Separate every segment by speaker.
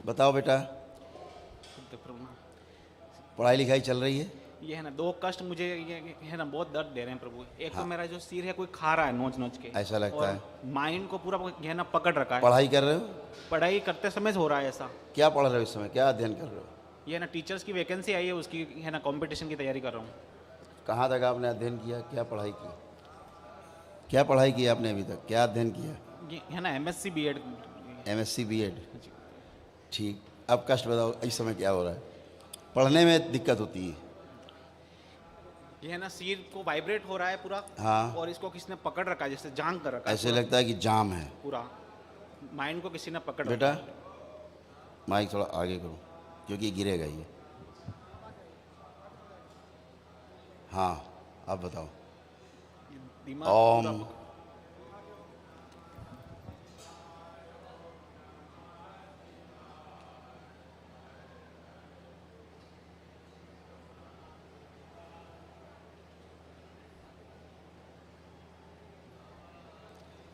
Speaker 1: बताओ बेटा,
Speaker 2: तो प्रभु
Speaker 1: पढ़ाई लिखाई चल रही है?
Speaker 2: ये है ना, दो कष्ट मुझे ये है ना बहुत दर्द दे रहे हैं प्रभु। एक
Speaker 1: हाँ।
Speaker 2: तो मेरा जो सिर है कोई खा रहा है नोच नोच के,
Speaker 1: ऐसा लगता
Speaker 2: और
Speaker 1: है।
Speaker 2: माइंड को पूरा ये है ना पकड़ रखा है।
Speaker 1: पढ़ाई कर रहे हो?
Speaker 2: पढ़ाई करते समय से हो रहा है ऐसा।
Speaker 1: क्या पढ़ रहे हो इस समय, क्या अध्ययन कर रहे हो?
Speaker 2: ये है ना टीचर्स की वैकेंसी आई है, उसकी है ना कंपटीशन की तैयारी कर रहा हूँ।
Speaker 1: कहाँ तक आपने अध्ययन किया, क्या पढ़ाई की? क्या पढ़ाई की आपने अभी तक, क्या अध्ययन किया?
Speaker 2: ये है ना MSc BEd।
Speaker 1: MSc BEd। ठीक, अब कष्ट बताओ, इस समय क्या हो रहा है? पढ़ने में दिक्कत होती है।
Speaker 2: ये है ना सिर को वाइब्रेट हो रहा है पूरा।
Speaker 1: हाँ।
Speaker 2: और इसको किसने पकड़ रखा है, जैसे जांग कर रखा है
Speaker 1: ऐसे
Speaker 2: पूरा।
Speaker 1: लगता है कि जाम है।
Speaker 2: पूरा माइंड को किसी ने पकड़
Speaker 1: बेटा
Speaker 2: रखा है।
Speaker 1: माइक थोड़ा आगे करो, क्योंकि गिरेगा ये। हाँ, अब बताओ।
Speaker 2: दिमाग
Speaker 1: ओम।
Speaker 2: पूरा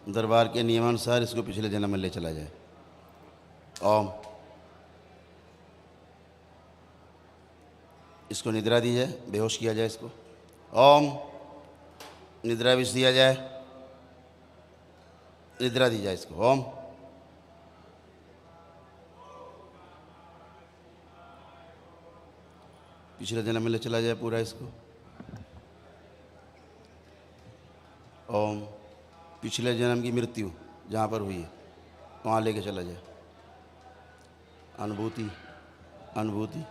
Speaker 1: दरबार के नियमानुसार इसको पिछले जन्म में ले चला जाए। ओम। इसको निद्रा दी जाए, बेहोश किया जाए इसको। ओम। निद्रा विष दिया जाए, निद्रा दी जाए इसको। ओम। पिछले जन्म में ले चला जाए पूरा इसको। ओम। पिछले जन्म की मृत्यु जहाँ पर हुई है वहाँ लेके चला जाए। अनुभूति, अनुभूति।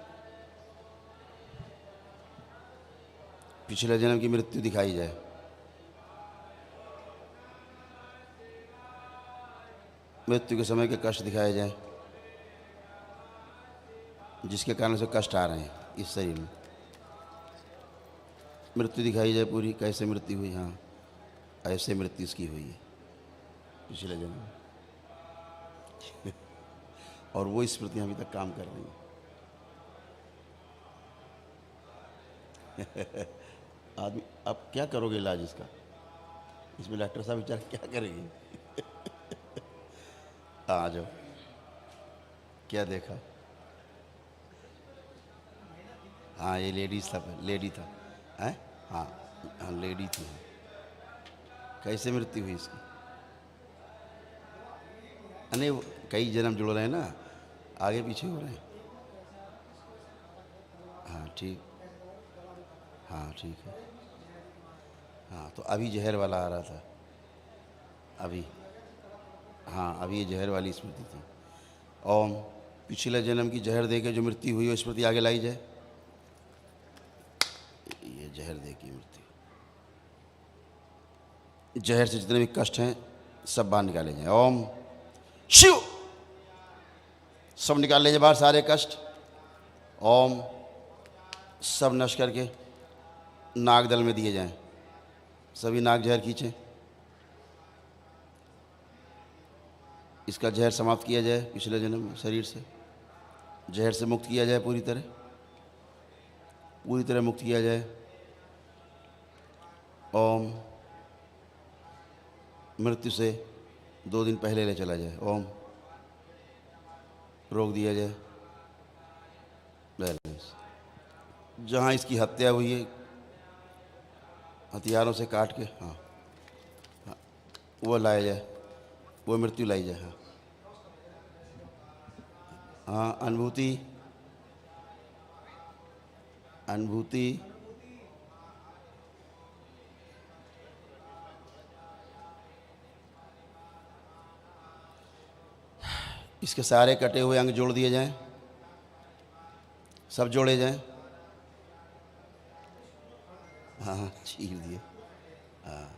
Speaker 1: पिछले जन्म की मृत्यु दिखाई जाए। मृत्यु के समय के कष्ट दिखाए जाए, जिसके कारण से कष्ट आ रहे हैं इस शरीर में। मृत्यु दिखाई जाए पूरी, कैसे मृत्यु हुई। हाँ, ऐसे मृत्यु इसकी हुई है पिछले जन्म में। और वो स्मृतियाँ अभी तक काम कर रही हैं। आदमी अब क्या करोगे इलाज इसका? इसमें डॉक्टर साहब बेचारे क्या करेंगे? आ जाओ। क्या देखा? हाँ, ये लेडीज था, लेडी था। हैं? हाँ हाँ, लेडी थी। कैसे मृत्यु हुई इसकी? अरे कई जन्म जुड़ रहे हैं ना, आगे पीछे हो रहे हैं। हाँ ठीक, हाँ ठीक है। हाँ, तो अभी जहर वाला आ रहा था अभी। हाँ, अभी ये जहर वाली स्मृति थी। ओम। पिछले जन्म की जहर दे के जो मृत्यु हुई वो स्मृति आगे लाई जाए। ये जहर दे की मृत्यु, जहर से जितने भी कष्ट हैं सब बाहर निकाले जाए। ओम शिव। सब निकाल लीजिए बाहर सारे कष्ट। ओम। सब नष्ट करके नागदल में दिए जाएं। सभी नाग जहर खींचें, इसका जहर समाप्त किया जाए पिछले जन्म में शरीर से। जहर से मुक्त किया जाए, पूरी तरह मुक्त किया जाए। ओम। मृत्यु से 2 दिन पहले ले चला जाए। ओम। रोक दिया जाए। बैलेंस। जहाँ इसकी हत्या हुई है हथियारों से काट के, हाँ हाँ, वो लाया जाए, वो मृत्यु लाई जाए। हाँ हाँ, अनुभूति, अनुभूति। इसके सारे कटे हुए अंग जोड़ दिए जाएं, सब जोड़े जाएं। हाँ हाँ, चीर दिए। हाँ,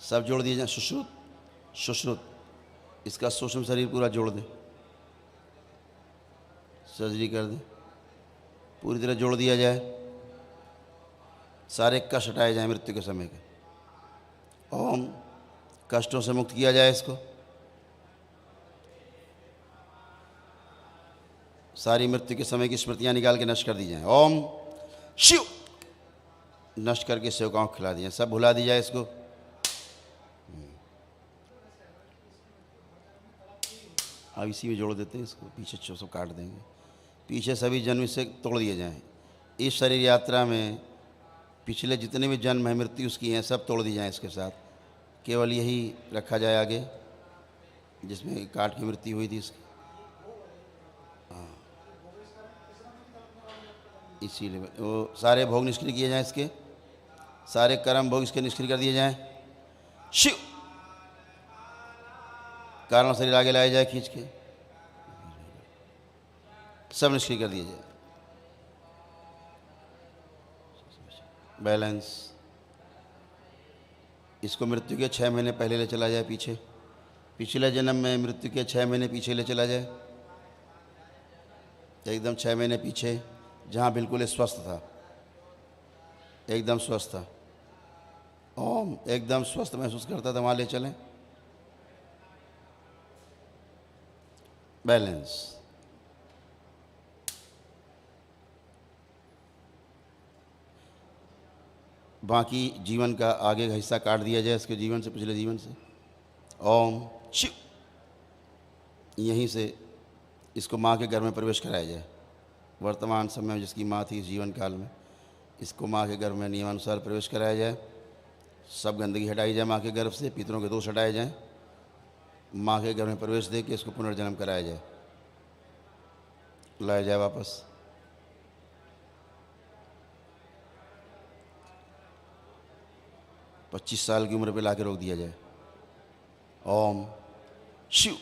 Speaker 1: सब जोड़ दिए जाएं। सुश्रुत, सुश्रुत, इसका सूक्ष्म शरीर पूरा जोड़ दें, सर्जरी कर दें, पूरी तरह जोड़ दिया जाए। सारे कष्ट हटाए जाएं मृत्यु के समय के। ओम। कष्टों से मुक्त किया जाए इसको। सारी मृत्यु के समय की स्मृतियां निकाल के नष्ट कर दी जाएं। ओम शिव। नष्ट करके सेवकाओं को खिला दिए, सब भुला दी जाए इसको। अब इसी में जोड़ देते हैं इसको, पीछे सब काट देंगे। पीछे सभी जन्म इससे तोड़ दिए जाएं। इस शरीर यात्रा में पिछले जितने भी जन्म है मृत्यु उसकी हैं सब तोड़ दी जाएं इसके साथ। केवल यही रखा जाए आगे जिसमें काट की मृत्यु हुई थी इसकी। हाँ, इसीलिए वो सारे भोग निष्क्रिय किए जाएं इसके, सारे कर्म भोग इसके निष्क्रिय कर दिए जाएं। शिव कारण शरीर आगे लाया जाए खींच के, सब निष्क्रिय कर दिए जाए। बैलेंस। इसको मृत्यु के 6 महीने पहले ले चला जाए पीछे, पिछले जन्म में मृत्यु के 6 महीने पीछे ले चला जाए, एकदम 6 महीने पीछे जहाँ बिल्कुल स्वस्थ था, एकदम स्वस्थ था, ओम एकदम स्वस्थ महसूस करता था, वहाँ ले चलें। बैलेंस। बाकी जीवन का आगे का हिस्सा काट दिया जाए इसके जीवन से, पिछले जीवन से। ओम शिव। यहीं से इसको माँ के घर में प्रवेश कराया जाए। वर्तमान समय में जिसकी माँ थी इस जीवन काल में, इसको माँ के गर्भ में नियमानुसार प्रवेश कराया जाए। सब गंदगी हटाई जाए माँ के गर्भ से, पितरों के दोष हटाए जाएं। माँ के गर्भ में प्रवेश दे के इसको पुनर्जन्म कराया जाए, लाया जाए वापस। पच्चीस साल की उम्र पे लाके रोक दिया जाए। ओम शिव।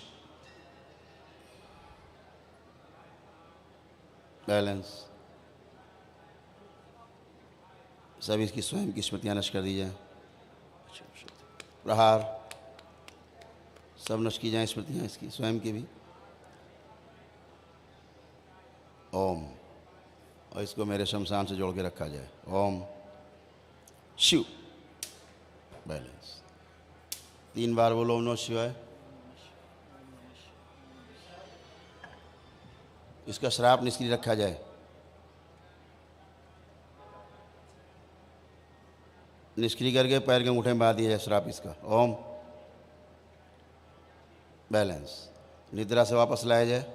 Speaker 1: बैलेंस। सभी इसकी स्वयं की स्मृतियाँ नष्ट कर दी जाए। प्रहार। सब नष्ट की जाए स्मृतियाँ इसकी स्वयं की भी। ओम। और इसको मेरे शमशान से जोड़ के रखा जाए। ओम शिव। बैलेंस। 3 बार बोलो ओम नमः शिवाय। इसका श्राप निष्क्रिय रखा जाए। निष्क्रिय करके पैर के अंगूठे में बांध दिया जाए श्राप इसका। ओम। बैलेंस। निद्रा से वापस लाया जाए।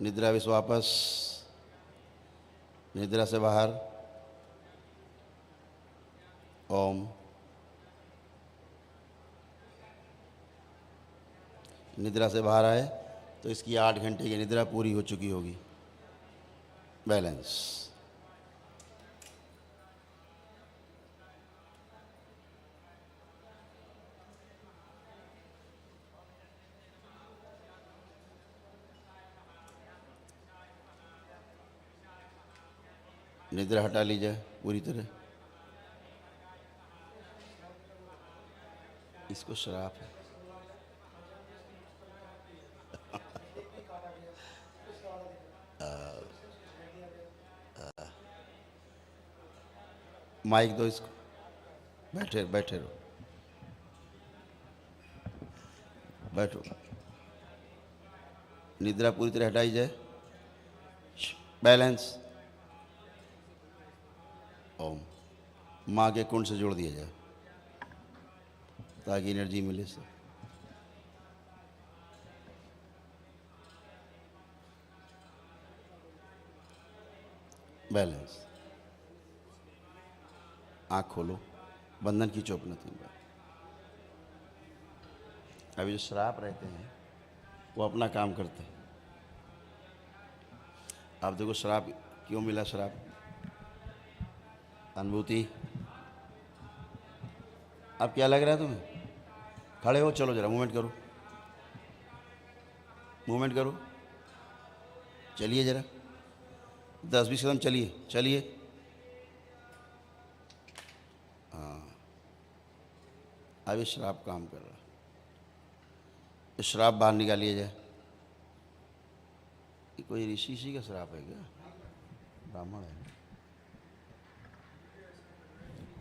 Speaker 1: निद्रा विष वापस, निद्रा से बाहर। ओम। निद्रा से बाहर आए तो इसकी 8 घंटे की निद्रा पूरी हो चुकी होगी। बैलेंस। निद्रा हटा ली जाए पूरी तरह। इसको श्राप है। माइक दो इसको। बैठे बैठे रहो, बैठो। निद्रा पूरी तरह हटाई जाए। बैलेंस। ओम। माँ के कुंड से जोड़ दिया जाए ताकि एनर्जी मिले सब। बैलेंस। आँख खोलो, बंधन की चौप न 3 बार। अभी जो श्राप रहते हैं वो अपना काम करते हैं। आप देखो श्राप क्यों मिला, श्राप अनुभूति। अब क्या लग रहा है तुम्हें? खड़े हो, चलो जरा मूवमेंट करो, मूवमेंट करो, चलिए जरा 10-20 कदम चलिए, चलिए। हाँ, अब ये श्राप काम कर रहा है। ये श्राप बाहर निकालिए जाए। ये कोई ऋषि का श्राप है क्या? ब्राह्मण है।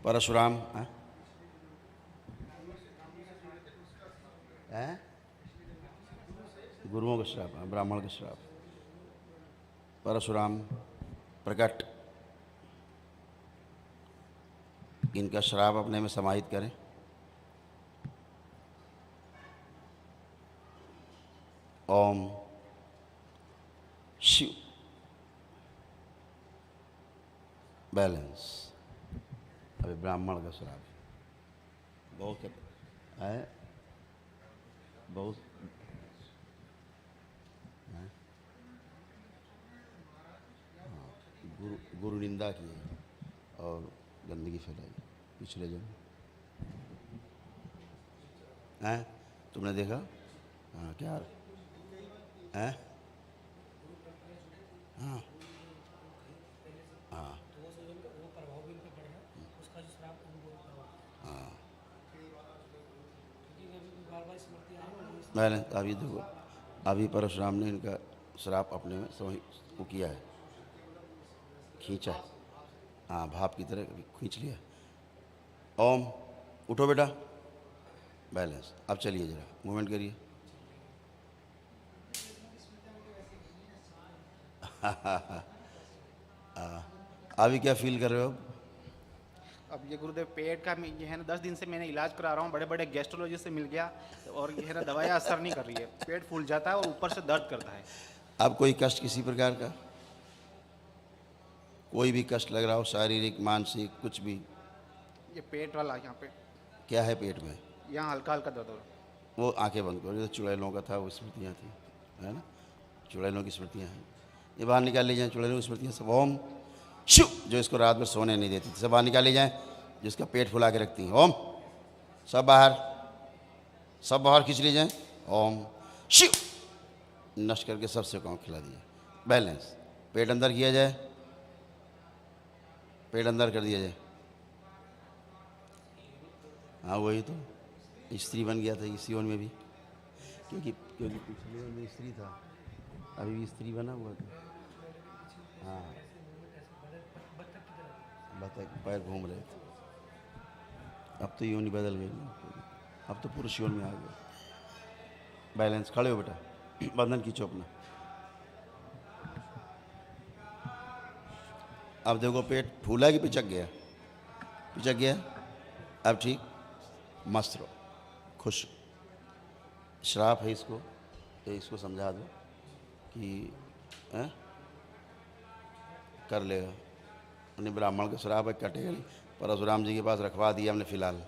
Speaker 1: परशुराम है, गुरुओं का श्राप है, ब्राह्मण का श्राप। परशुराम प्रकट, इनका श्राप अपने में समाहित करें। ओम शिव। बैलेंस। अभी ब्राह्मण का श्राप बहुत है, बहुत है? हाँ, गुरु निंदा की और गंदगी फैलाई पिछले जन्म। हैं? तुमने देखा? हाँ, क्या है? हाँ हाँ हाँ। मैंने अभी देखो, अभी परशुराम ने इनका श्राप अपने में वो किया है, खींचा है। हाँ, भाप की तरह खींच लिया। ओम, उठो बेटा। बैलेंस। अब चलिए जरा मूवमेंट करिए। अभी क्या फील कर रहे हो?
Speaker 2: अब ये गुरुदेव पेट का ये है ना 10 दिन से मैंने इलाज करा रहा हूँ, बड़े बड़े गेस्ट्रोलॉजिस्ट से मिल गया और ये है ना दवाइयाँ असर नहीं कर रही है, पेट फूल जाता है और ऊपर से दर्द करता है।
Speaker 1: अब कोई कष्ट किसी प्रकार का, कोई भी कष्ट लग रहा हो, शारीरिक मानसिक कुछ भी?
Speaker 2: ये पेट वाला यहाँ पे,
Speaker 1: क्या है पेट में?
Speaker 2: यहाँ हल्का हल्का दर्द हो रहा है।
Speaker 1: वो आंखें बंद करो, जैसे चुड़ैलों का था वो स्मृतियाँ थी, है ना? चुड़ैलों की स्मृतियाँ हैं, ये बाहर निकाल ली जाएँ। चुड़ैलों की स्मृतियाँ सब। ओम शिव, जो इसको रात में सोने नहीं देती थी, सब बाहर निकाल ली जाएँ। जिसका पेट फुला के रखती हैं, ओम सब बाहर, सब बाहर खींच ली जाएँ। ओम शिव, नष्ट करके सबसे कौन खिला दिया। बैलेंस। पेट अंदर किया जाए, पेट अंदर कर दिया जाए। हाँ वही तो, स्त्री बन गया था इस योन में भी, क्योंकि पिछले योन में स्त्री था, अभी भी स्त्री बना हुआ था। हाँ, बतख पैर घूम रहे थे। अब तो योनि बदल गई ना, अब तो पुरुष योन में आ गया। बैलेंस। खड़े हो बेटा, बंधन खींचो अपना। अब देखो पेट फूला कि पिचक गया? पिचक गया। अब ठीक, मस्त रहो, खुश। श्राप है इसको, तो इसको समझा दो कि कर लेगा। उन्हें ब्राह्मण का श्राप है, कटेगा नहीं। परशुराम जी के पास रखवा दिया हमने फिलहाल।